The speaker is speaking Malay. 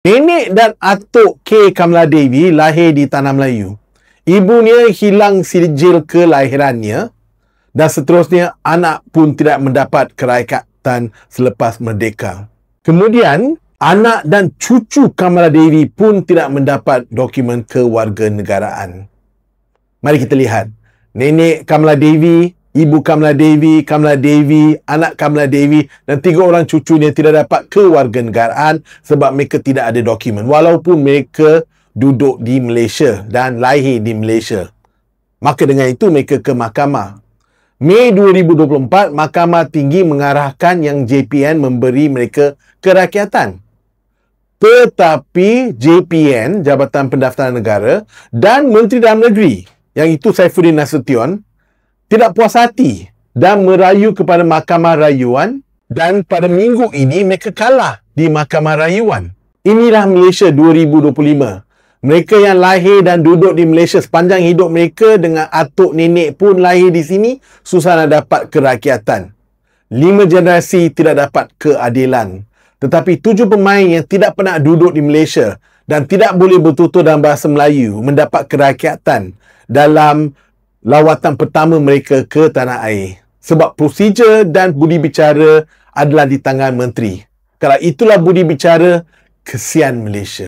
Nenek dan atuk K. Kamaladevi lahir di Tanah Melayu. Ibunya hilang sijil kelahirannya dan seterusnya anak pun tidak mendapat kerakyatan selepas merdeka. Kemudian, anak dan cucu Kamaladevi pun tidak mendapat dokumen kewarganegaraan. Mari kita lihat. Nenek Kamaladevi, ibu Kamaladevi, anak Kamaladevi dan 3 orang cucunya tidak dapat kewarganegaraan sebab mereka tidak ada dokumen. Walaupun mereka duduk di Malaysia dan lahir di Malaysia. Maka dengan itu mereka ke mahkamah. Mei 2024, Mahkamah Tinggi mengarahkan yang JPN memberi mereka kerakyatan. Tetapi JPN, Jabatan Pendaftaran Negara, dan Menteri Dalam Negeri, yang itu Saifuddin Nasution, tidak puas hati dan merayu kepada Mahkamah Rayuan, dan pada minggu ini mereka kalah di Mahkamah Rayuan. Inilah Malaysia 2025. Mereka yang lahir dan duduk di Malaysia sepanjang hidup mereka dengan atuk nenek pun lahir di sini, susah nak dapat kerakyatan. 5 generasi tidak dapat keadilan. Tetapi 7 pemain yang tidak pernah duduk di Malaysia dan tidak boleh bertutur dalam bahasa Melayu mendapat kerakyatan dalam lawatan pertama mereka ke tanah air. Sebab prosedur dan budi bicara adalah di tangan menteri. Kalau itulah budi bicara, kesian Malaysia.